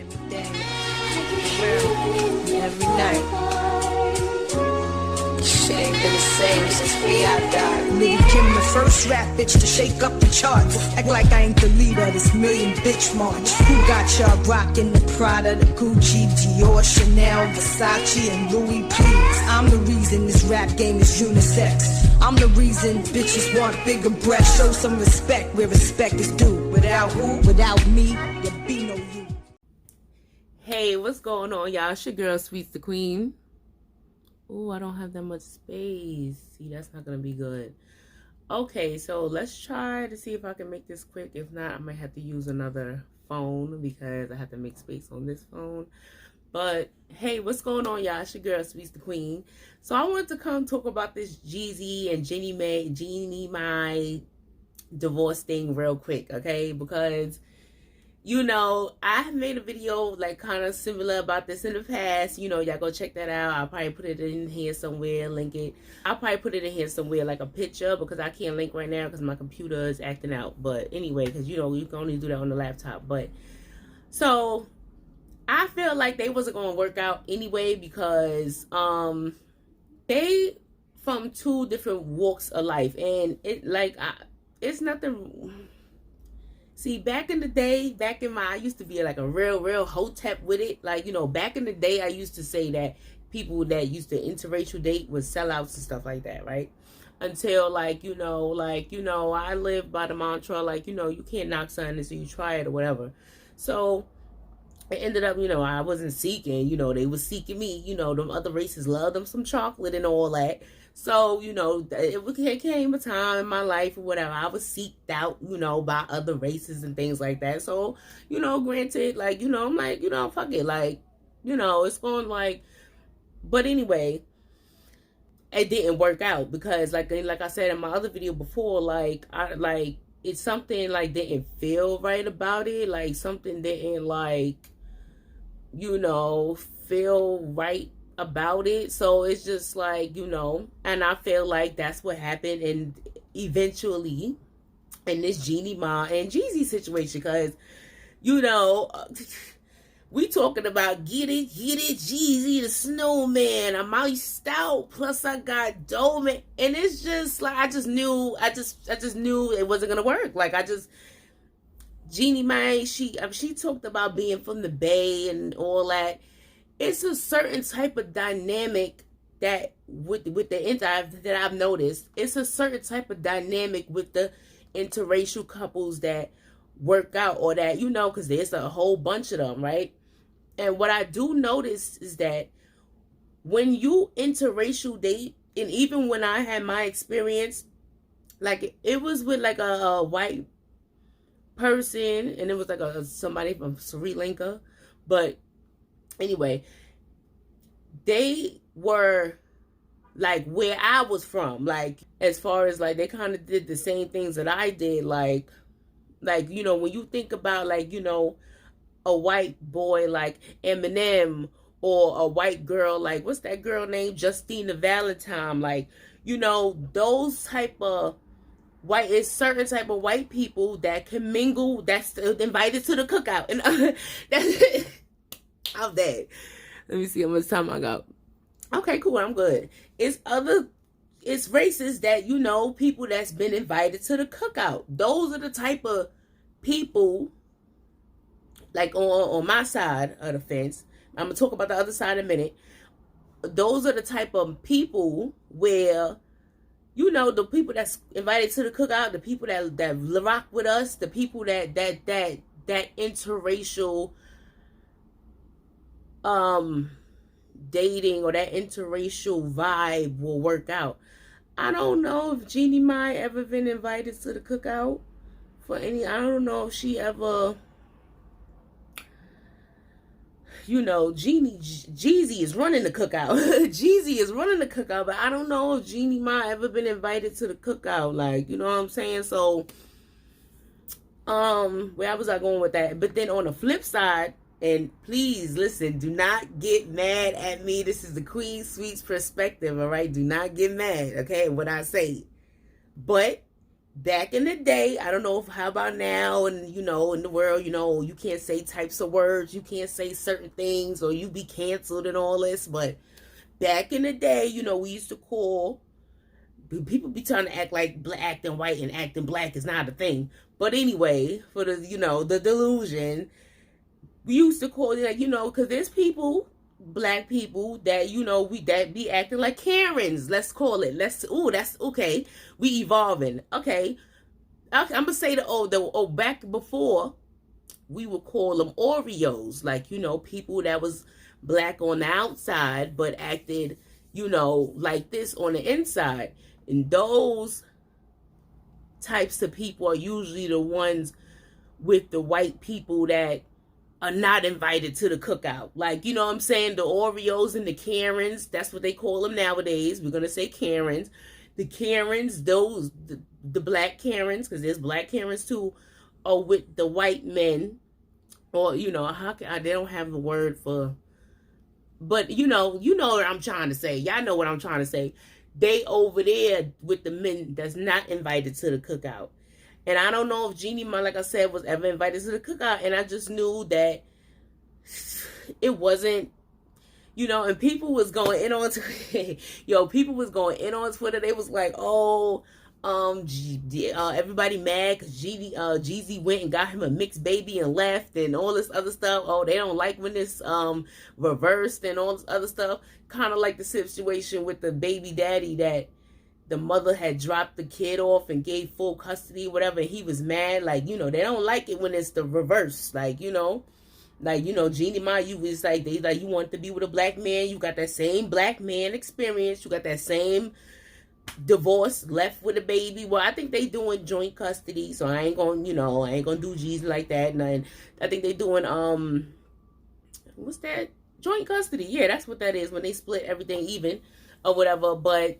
Every day, every night. Shit ain't been the same since I died. Nigga Kim, the first rap bitch to shake up the charts. Act like I ain't the leader of this million bitch march. Who got y'all rocking the Prada, the Gucci, Dior, Chanel, Versace, and Louis? Please, I'm the reason this rap game is unisex. I'm the reason bitches want bigger breasts. Show some respect where respect is due. Without who? Without me, there be no you. Hey, what's going on, y'all? It's your girl, Sweets the Queen. Oh, I don't have that much space. See, that's not going to be good. Okay, so let's try to see if I can make this quick. If not, I might have to use another phone because I have to make space on this phone. But, hey, what's going on, y'all? It's your girl, Sweets the Queen. So I wanted to come talk about this Jeezy and Jeannie Mai divorce thing real quick, okay? Because, you know, I have made a video like kind of similar about this in the past. You know, y'all go check that out. I'll probably put it in here somewhere, link it. I'll probably put it in here somewhere like a picture because I can't link right now because my computer is acting out. But anyway, because, you know, you can only do that on the laptop. But so I feel like they wasn't going to work out anyway because they from two different walks of life. And it like, it's nothing. See, back in the day, I used to be like a real hotep with it. Like, you know, back in the day, I used to say that people that used to interracial date was sellouts and stuff like that, right? Until, like, you know, I live by the mantra, like, you know, you can't knock something until you try it or whatever. So it ended up, you know, I wasn't seeking, you know, they was seeking me. You know, them other races love them some chocolate and all that. So, you know, it came a time in my life or whatever. I was seeked out, you know, by other races and things like that. So, you know, granted, like, you know, I'm like, you know, fuck it. Like, you know, it's going like, but anyway, it didn't work out because like I said in my other video before, it's something like didn't feel right about it. Like something didn't like, you know, feel right about it. So it's just like, you know, and I feel like that's what happened and eventually in this Jeannie Mai and Jeezy situation because, you know, we talking about get it Jeezy the snowman. I'm iced out, plus I got dome, and it's just like I just knew it wasn't gonna work. Like Jeannie Mai, she talked about being from the Bay and all that. It's a certain type of dynamic that with the that I've noticed. It's a certain type of dynamic with the interracial couples that work out or that, you know, because there's a whole bunch of them, right? And what I do notice is that when you interracial date, and even when I had my experience, like it was with like a white person and it was like somebody from Sri Lanka, but anyway, they were like where I was from, like as far as like they kind of did the same things that I did, like you know, when you think about like, you know, a white boy like Eminem or a white girl like what's that girl named Justina Valentine, like, you know, those type of white, it's certain type of white people that can mingle, that's invited to the cookout, and that's I'm dead. Let me see how much time I got. Okay, cool, I'm good. It's races that, you know, people that's been invited to the cookout. Those are the type of people, like on my side of the fence. I'm gonna talk about the other side in a minute. Those are the type of people where, you know, the people that's invited to the cookout, the people that rock with us, the people that interracial dating or that interracial vibe will work out. I don't know if Jeannie Mai ever been invited to the cookout for any. I don't know if she ever, you know, Jeezy is running the cookout. Jeezy is running the cookout, but I don't know if Jeannie Mai ever been invited to the cookout. Like, you know what I'm saying? So, where was I going with that? But then on the flip side, and please listen, do not get mad at me. This is the Queen Sweets perspective, all right? Do not get mad, okay, what I say. But back in the day, I don't know if, how about now, and in the world, you can't say types of words, you can't say certain things, or you be canceled and all this. But back in the day, we used to call people be trying to act like acting white and acting black is not a thing. But anyway, for the delusion, we used to call it, like, because there's people, black people, that that be acting like Karens. Let's call it. That's okay. We evolving. Okay, I'm gonna say back before, we would call them Oreos, like people that was black on the outside but acted like this on the inside. And those types of people are usually the ones with the white people that are not invited to the cookout. Like, what I'm saying? The Oreos and the Karens, that's what they call them nowadays. We're going to say Karens. The Karens, the black Karens, because there's black Karens too, are with the white men. Or, they don't have the word for, but you know what I'm trying to say. Y'all know what I'm trying to say. They over there with the men that's not invited to the cookout. And I don't know if Jeannie Mai, like I said, was ever invited to the cookout. And I just knew that it wasn't, and people was going in on Twitter. People was going in on Twitter. They was like, oh, everybody mad because Jeezy went and got him a mixed baby and left and all this other stuff. Oh, they don't like when this reversed and all this other stuff. Kind of like the situation with the baby daddy, that the mother had dropped the kid off and gave full custody, whatever. And he was mad. Like, they don't like it when it's the reverse. Like, Jeannie Mai, you was like, you want to be with a black man. You got that same black man experience. You got that same divorce, left with a baby. Well, I think they doing joint custody, so I ain't gonna do Jeezy like that. And I think they doing what's that? Joint custody. Yeah, that's what that is, when they split everything even or whatever. But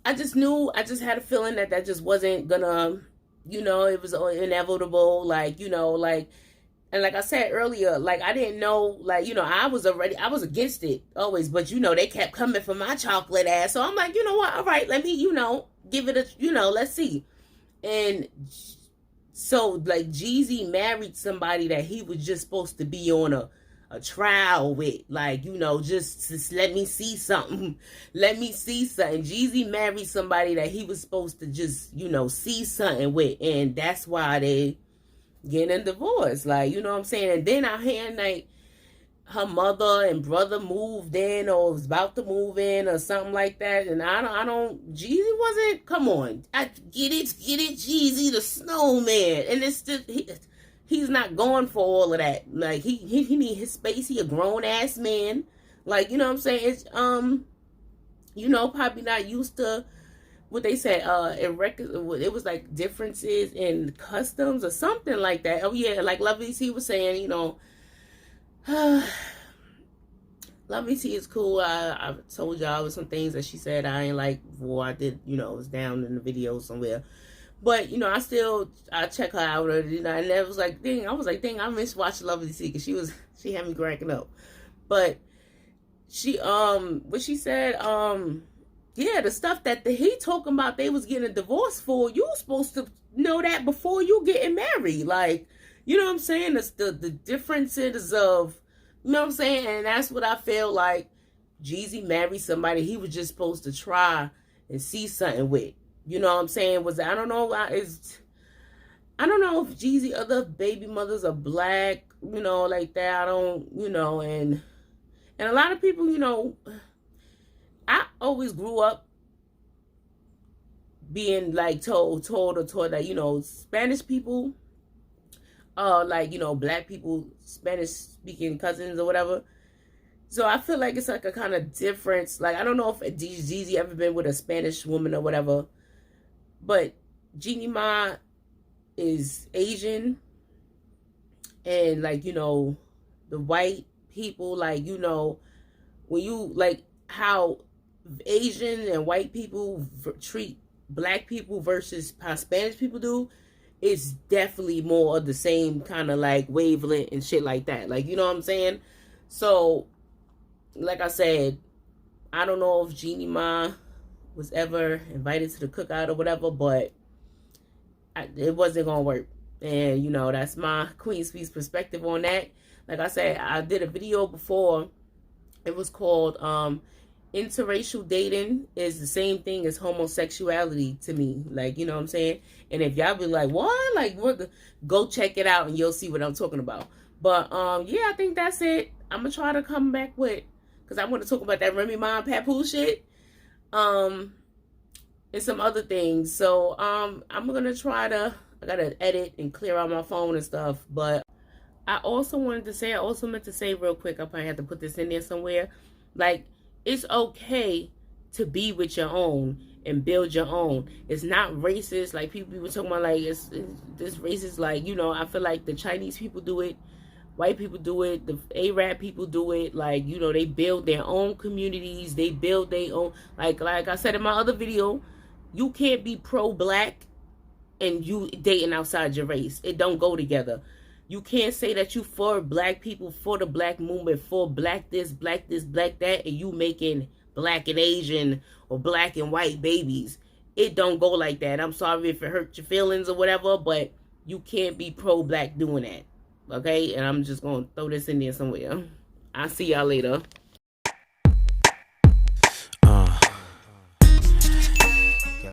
I just had a feeling that just wasn't gonna, it was inevitable. Like, and like I said earlier, like, I didn't know, like, I was against it always, but they kept coming for my chocolate ass. So I'm like, you know what? All right, let me, give it a, let's see. And so, like, Jeezy married somebody that he was just supposed to be on a trial with, like, just let me see something. Let me see something. Jeezy married somebody that he was supposed to just, see something with. And that's why they getting a divorce. Like, what I'm saying? And then I hear, like, her mother and brother moved in or was about to move in or something like that. And Jeezy wasn't, come on. I get it, Jeezy the snowman. And it's just, he's not going for all of that. Like, he need his space. He a grown ass man. Like, what I'm saying? It's, probably not used to what they said, it was like differences in customs or something like that. Oh yeah, like Lovely C was saying, Lovely C is cool. I told y'all with some things that she said I ain't like before. I did, it was down in the video somewhere. But, I check her out, and it was like, dang, I miss watching Lovely C, because she had me cracking up. But she, what she said, yeah, the stuff that he talking about they was getting a divorce for, you supposed to know that before you getting married. Like, what I'm saying? It's the differences of, what I'm saying? And that's what I feel like Jeezy married somebody he was just supposed to try and see something with. What I'm saying? I don't know if Jeezy other baby mothers are black, like that. I don't, and a lot of people, I always grew up being like told that, Spanish people, like, black people, Spanish speaking cousins or whatever. So I feel like it's like a kind of difference. Like, I don't know if Jeezy ever been with a Spanish woman or whatever, but Jeannie Mai is Asian, and like, the white people, like, when you, like, how Asian and white people treat black people versus how Spanish people do, it's definitely more of the same kind of like wavelength and shit like that. Like, what I'm saying? So, like I said, I don't know if Jeannie Mai was ever invited to the cookout or whatever, but it wasn't gonna work. And you know, that's my Queen Speaks perspective on that. Like I said, I did a video before. It was called interracial dating is the same thing as homosexuality to me. Like, you know what I'm saying? And if y'all be like, what? Like, go check it out and you'll see what I'm talking about. But yeah, I think that's it. I'm gonna try to come back with, because I want to talk about that Remy Ma and Papoose shit. And some other things. So I'm gonna try to, I gotta edit and clear out my phone and stuff. But I also meant to say real quick, I probably have to put this in there somewhere. Like, it's okay to be with your own and build your own. It's not racist. Like, people talking about, like, it's this racist. Like, you know, I feel like the Chinese people do it. White people do it. The Arab people do it. Like, you know, they build their own communities. They build their own. Like I said in my other video, you can't be pro-black and you dating outside your race. It don't go together. You can't say that you for black people, for the black movement, for black this, black that, and you making black and Asian or black and white babies. It don't go like that. I'm sorry if it hurt your feelings or whatever, but you can't be pro-black doing that. Okay? And I'm just going to throw this in there somewhere. I'll see y'all later.